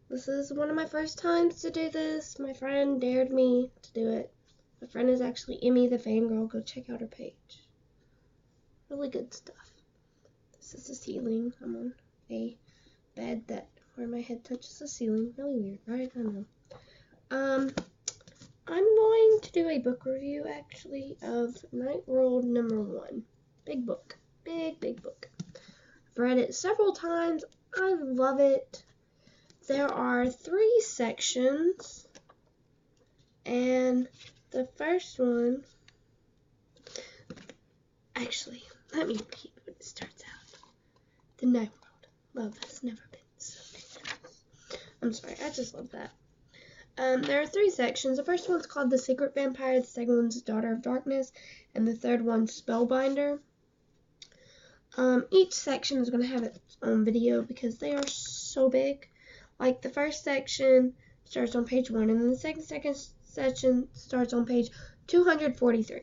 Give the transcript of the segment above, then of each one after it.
This is one of my first times to do this. My friend dared me to do it. My friend is actually Emmy the Fangirl. Go check out her page. Really good stuff. This is the ceiling. I'm on a bed where my head touches the ceiling. Really weird, right? I know. I'm going to do a book review, actually, of Night World #1. Big book. Big book. I've read it several times. I love it. There are 3 sections, and the first one, actually, let me repeat what it starts out. The Night World. Love has never been so dangerous. I'm sorry, I just love that. There are 3 sections. The first one's called The Secret Vampire, the second one's Daughter of Darkness, and the third one's Spellbinder. Each section is going to have its own video because they are so big. Like, the first section starts on page 1, and then the second section starts on page 243.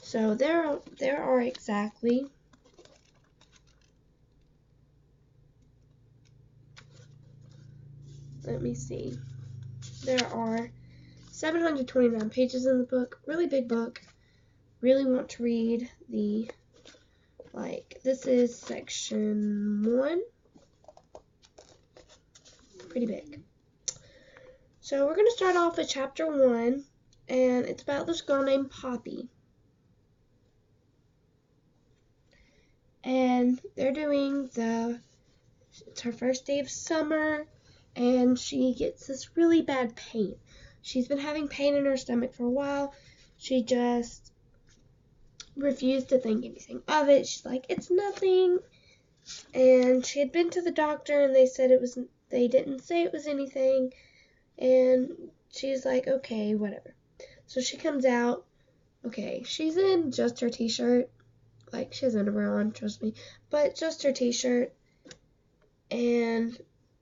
So there are exactly 729 pages in the book. Really big book. Really want to read this is section 1. Pretty big. So we're going to start off with chapter 1, and it's about this girl named Poppy. And they're doing it's her first day of summer, and she gets this really bad pain. She's been having pain in her stomach for a while. She just refused to think anything of it. She's like, it's nothing. And she had been to the doctor, and they didn't say it was anything. And she's like, okay, whatever. So she comes out. Okay, she's in just her t-shirt. Like, she has underwear on, trust me. But just her t-shirt. And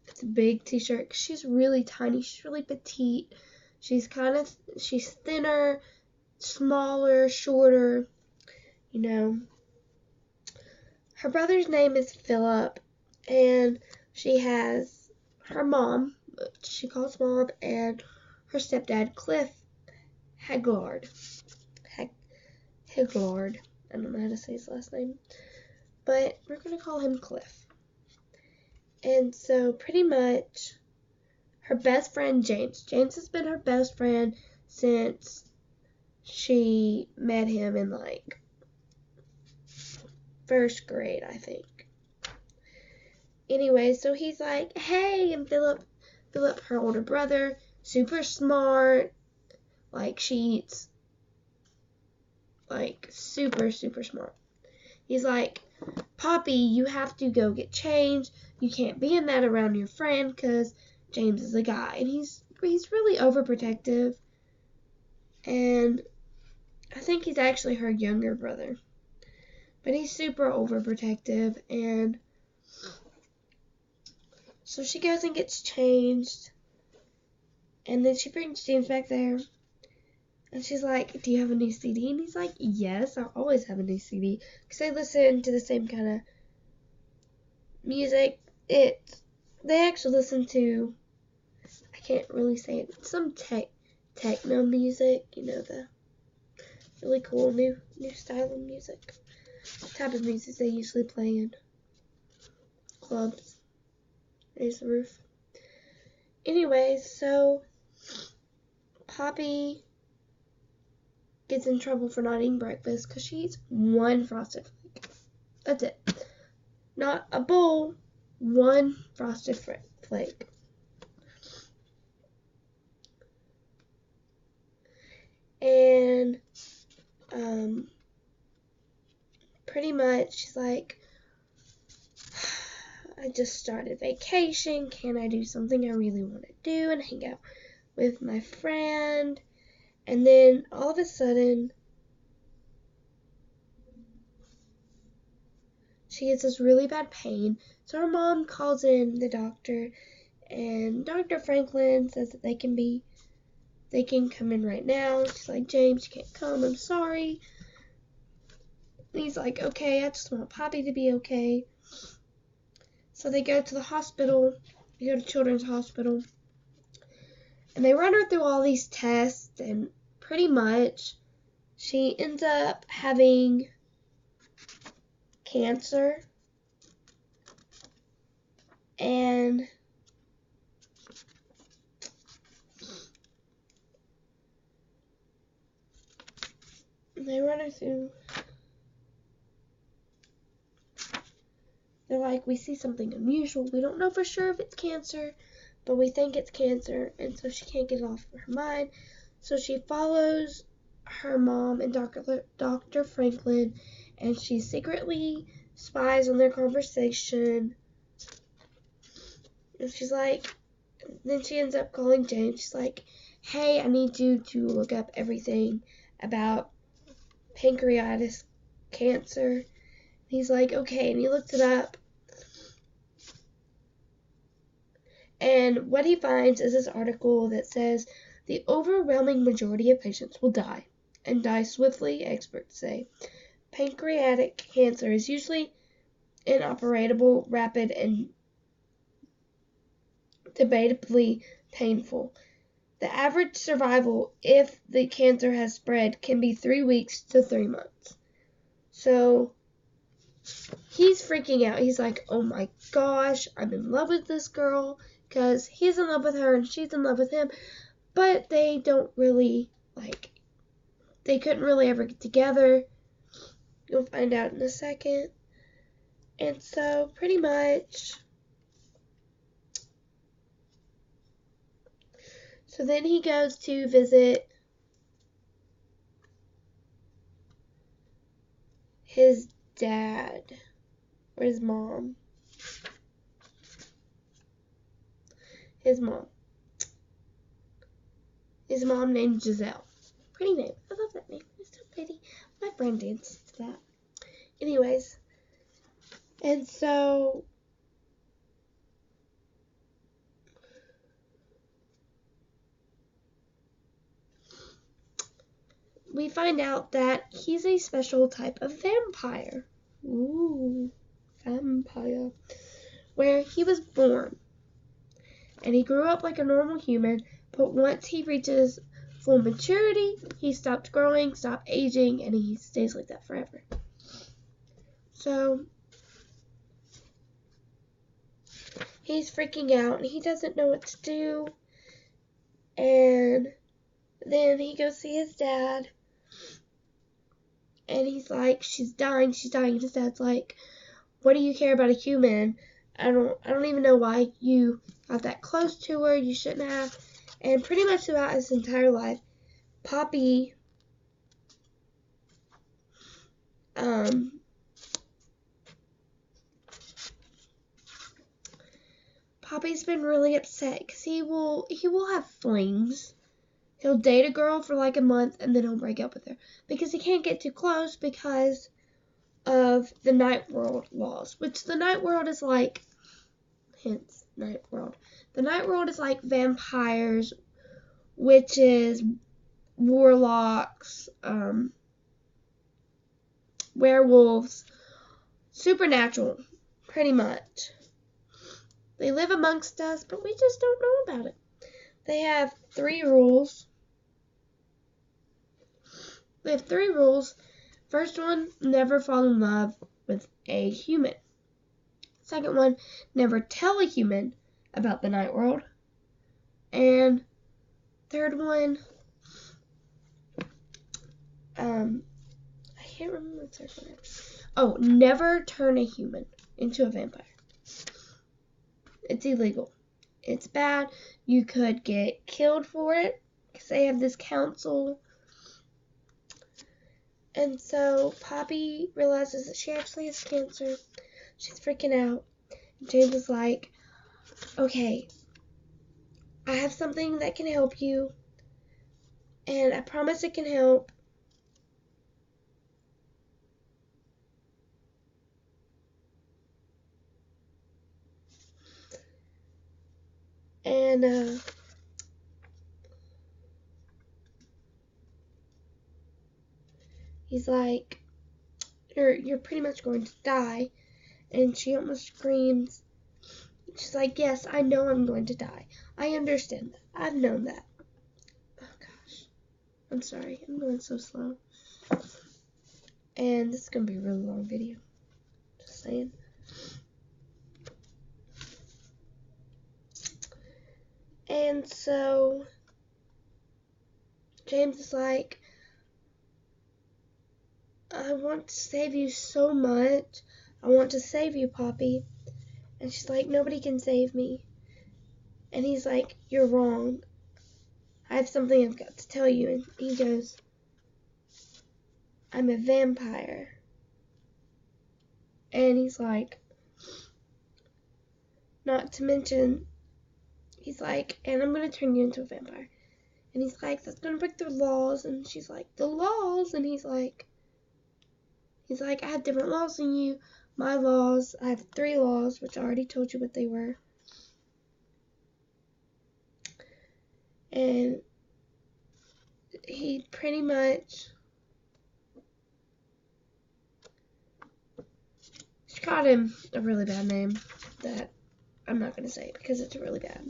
it's a big t-shirt. She's really tiny. She's really petite. She's thinner, smaller, shorter. You know. Her brother's name is Philip. And she has her mom, which she calls Mom, and her stepdad, Cliff Haglard. Haglard. I don't know how to say his last name. But we're going to call him Cliff. And so pretty much her best friend, James. James has been her best friend since she met him in like 1st grade, I think. Anyway, so he's like, hey, and Philip, her older brother, super smart, like she's like super smart. He's like, Poppy, you have to go get changed. You can't be in that around your friend because James is a guy, and he's really overprotective. And I think he's actually her younger brother, but he's super overprotective. And so she goes and gets changed, and then she brings James back there, and she's like, do you have a new CD? And he's like, yes, I always have a new CD, because they listen to the same kind of music. They actually listen to, I can't really say it, some techno music, you know, the really cool new style of music, the type of music they usually play in clubs. Raise the roof. Anyway, so Poppy gets in trouble for not eating breakfast because she eats 1 Frosted Flake. That's it. Not a bowl, 1 Frosted Flake. And pretty much she's like, I just started vacation. Can I do something I really want to do and hang out with my friend? And then all of a sudden, she gets this really bad pain. So her mom calls in the doctor, and Dr. Franklin says that they can come in right now. She's like, James, you can't come. I'm sorry. And he's like, okay, I just want Poppy to be okay. So they go to the hospital, They go to Children's Hospital. And they run her through all these tests, and pretty much she ends up having cancer. And they run her through. They're like, we see something unusual. We don't know for sure if it's cancer, but we think it's cancer. And so she can't get it off of her mind. So she follows her mom and Dr. Franklin, and she secretly spies on their conversation. And she's like, then she ends up calling James. She's like, hey, I need you to look up everything about pancreatic cancer. He's like, okay, and he looks it up. And what he finds is this article that says, the overwhelming majority of patients will die, and die swiftly, experts say. Pancreatic cancer is usually inoperable, rapid, and debatably painful. The average survival, if the cancer has spread, can be 3 weeks to 3 months. So he's freaking out. He's like, oh my gosh, I'm in love with this girl, because he's in love with her and she's in love with him, but they don't really, they couldn't really ever get together. You'll find out in a second. And so pretty much, so then he goes to visit his dad or his mom. His mom named Giselle. Pretty name. I love that name. It's so pretty. My friend dances to that. Anyways. And so we find out that he's a special type of vampire. Ooh, vampire. Where he was born. And he grew up like a normal human, but once he reaches full maturity, he stopped growing, stopped aging, and he stays like that forever. So he's freaking out, and he doesn't know what to do. And then he goes see his dad, and he's like, she's dying. And his dad's like, what do you care about a human? I don't even know why you got that close to her. You shouldn't have. And pretty much throughout his entire life, Poppy's been really upset because he will have flings. He'll date a girl for like a month and then he'll break up with her because he can't get too close because of the night world laws, which the night world is like, hence night world. The night world is like vampires, witches, warlocks, werewolves, supernatural, pretty much. They live amongst us, but we just don't know about it. They have 3 rules. First one, never fall in love with a human. Second one, never tell a human about the night world. And third one, I can't remember the third one. Oh, never turn a human into a vampire. It's illegal. It's bad. You could get killed for it because they have this council. And so Poppy realizes that she actually has cancer. She's freaking out. James is like, okay, I have something that can help you. And I promise it can help. And he's like, you're pretty much going to die. And she almost screams. She's like, yes, I know I'm going to die. I understand that. I've known that. Oh, gosh. I'm sorry. I'm going so slow. And this is going to be a really long video. Just saying. And so, James is like, I want to save you so much. I want to save you, Poppy. And she's like, nobody can save me. And he's like, you're wrong. I have something I've got to tell you. And he goes, I'm a vampire. And he's like, not to mention, he's like, and I'm going to turn you into a vampire. And he's like, that's going to break the laws. And she's like, the laws? And he's like, I have different laws than you. My laws, I have 3 laws, which I already told you what they were. And he pretty much, she called him a really bad name that I'm not going to say because it's really bad.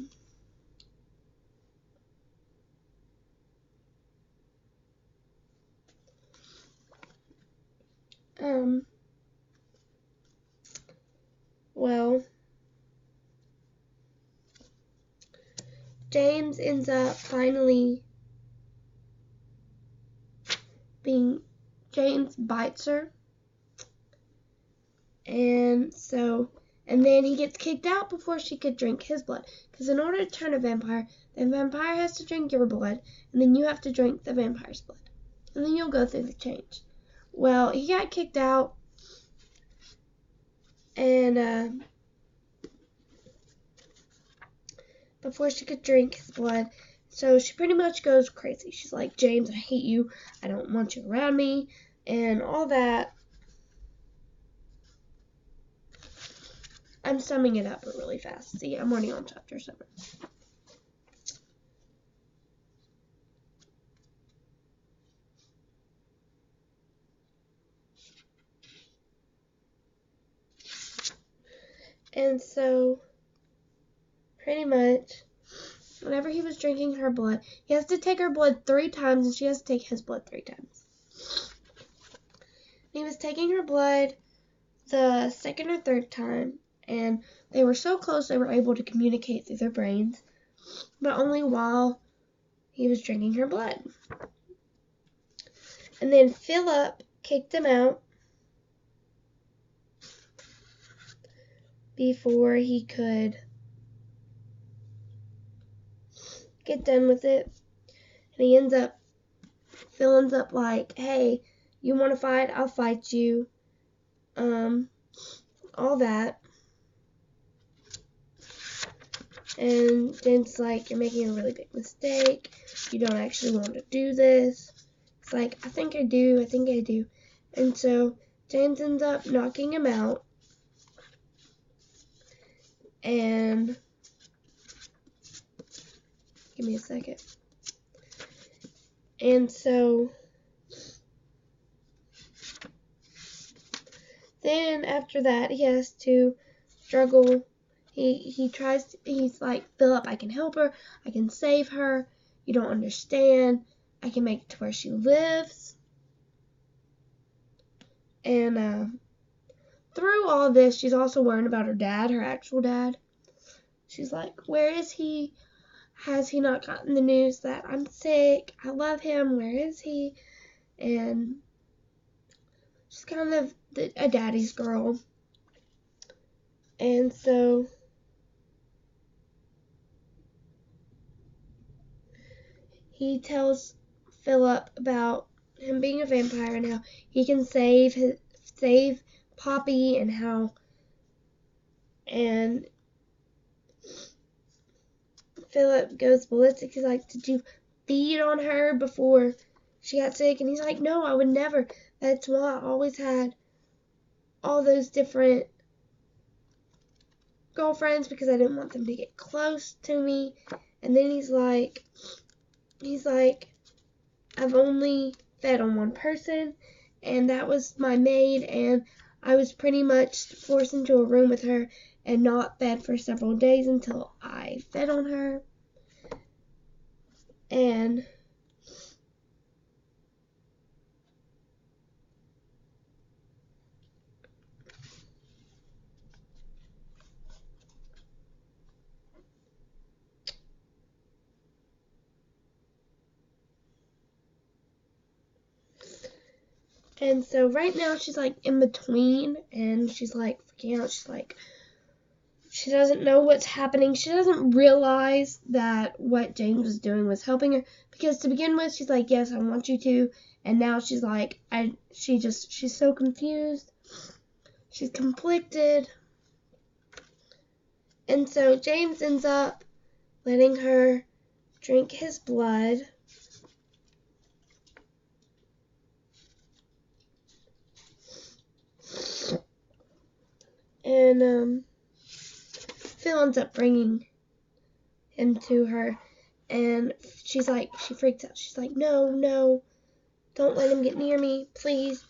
Well, James ends up finally James bites her. And then he gets kicked out before she could drink his blood. Because in order to turn a vampire, the vampire has to drink your blood, and then you have to drink the vampire's blood. And then you'll go through the change. Well, he got kicked out, and before she could drink his blood, so she pretty much goes crazy. She's like, James, I hate you. I don't want you around me, and all that. I'm summing it up really fast. See, I'm already on chapter 7. And so, pretty much, whenever he was drinking her blood, he has to take her blood 3 times, and she has to take his blood 3 times. He was taking her blood the 2nd or 3rd time, and they were so close they were able to communicate through their brains, but only while he was drinking her blood. And then Philip kicked him out before he could get done with it. And Phil ends up like, hey, you want to fight? I'll fight you. All that. And James is like, you're making a really big mistake. You don't actually want to do this. It's like, I think I do. And so James ends up knocking him out. And give me a second. And so then after that, he has to struggle. He's like, Philip, I can help her. I can save her. You don't understand. I can make it to where she lives. And through all this, she's also worrying about her dad, her actual dad. She's like, where is he? Has he not gotten the news that I'm sick? I love him. Where is he? And she's kind of a daddy's girl. And so he tells Philip about him being a vampire and how he can save Poppy and Philip goes ballistic. He's like, did you feed on her before she got sick? And he's like, no, I would never. That's why I always had all those different girlfriends, because I didn't want them to get close to me. And then he's like, I've only fed on one person, and that was my maid, and I was pretty much forced into a room with her and not fed for several days until I fed on her. And so right now she's like in between, and she's like freaking out. She's like, she doesn't know what's happening. She doesn't realize that what James was doing was helping her, because to begin with she's like, yes, I want you to, and now she's like, she's so confused. She's conflicted. And so James ends up letting her drink his blood. And Phil ends up bringing him to her, and she freaks out. She's like, no, don't let him get near me, please,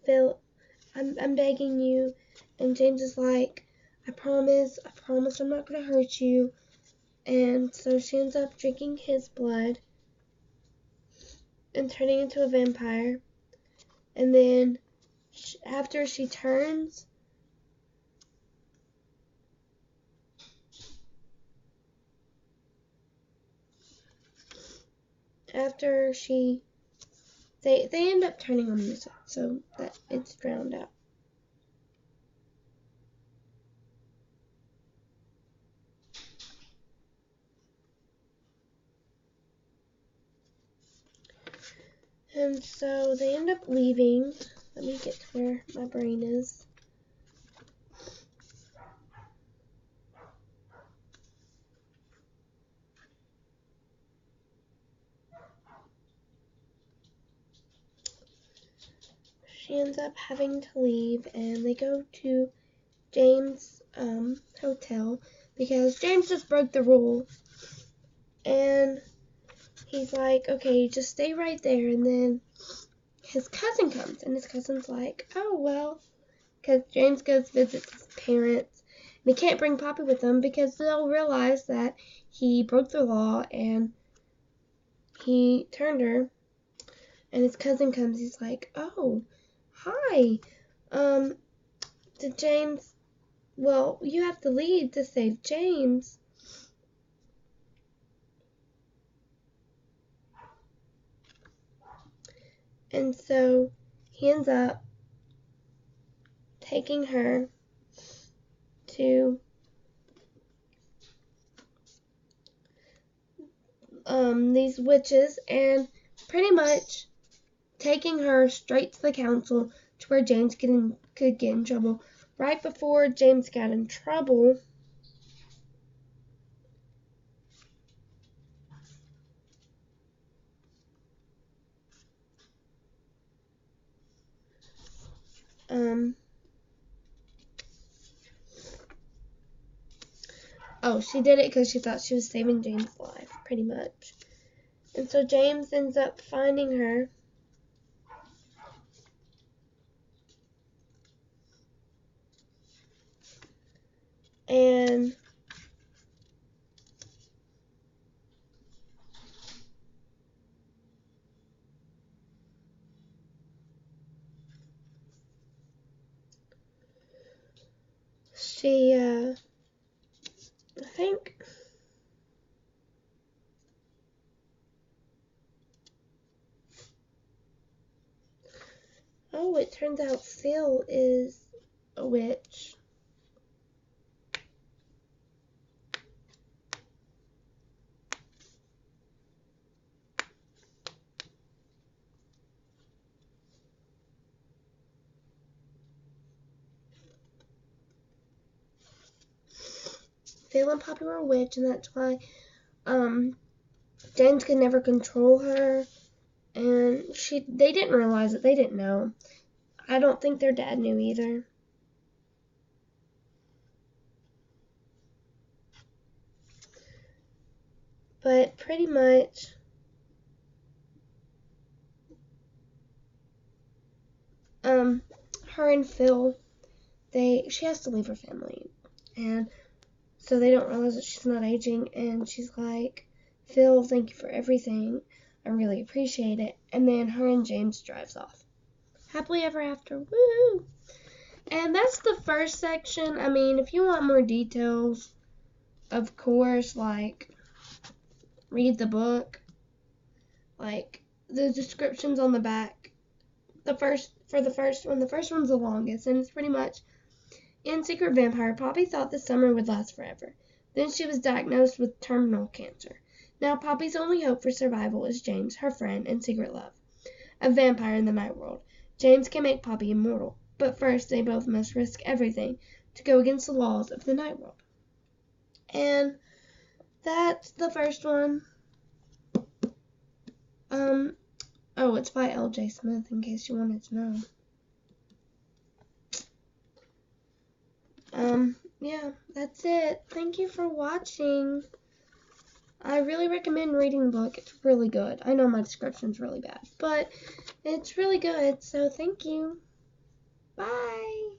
Phil, I'm begging you. And James is like, I promise I'm not gonna hurt you. And so she ends up drinking his blood and turning into a vampire. And then after she turns, they end up turning on music so that it's drowned out. And so they end up leaving. Let me get to where my brain is. She ends up having to leave, and they go to James' hotel, because James just broke the rule. And he's like, okay, just stay right there. And then his cousin comes, and his cousin's like, oh, well, because James goes visits his parents, and he can't bring Poppy with him because they'll realize that he broke the law and he turned her. And his cousin comes, he's like, oh, hi, did James, well, you have to leave to save James. And so he ends up taking her to these witches, and pretty much taking her straight to the council, to where James could get in trouble. Right before James got in trouble, she did it because she thought she was saving James' life, pretty much. And so James ends up finding her, and she, I think, it turns out Phil is a witch. Phil and Poppy were a witch, and that's why James could never control her, and they didn't realize it. They didn't know. I don't think their dad knew either. But pretty much, her and Phil, she has to leave her family. And so they don't realize that she's not aging, and she's like, Phil, thank you for everything. I really appreciate it. And then her and James drives off. Happily ever after. Woo! And that's the first section. I mean, if you want more details, of course, like, read the book. Like, the descriptions on the back. The first one's the longest, and it's pretty much, in Secret Vampire, Poppy thought the summer would last forever. Then she was diagnosed with terminal cancer. Now Poppy's only hope for survival is James, her friend and secret love, a vampire in the night world. James can make Poppy immortal, but first they both must risk everything to go against the laws of the night world. And that's the first one. Oh, it's by L.J. Smith, in case you wanted to know. Yeah, that's it. Thank you for watching. I really recommend reading the book. It's really good. I know my description's really bad, but it's really good, so thank you. Bye.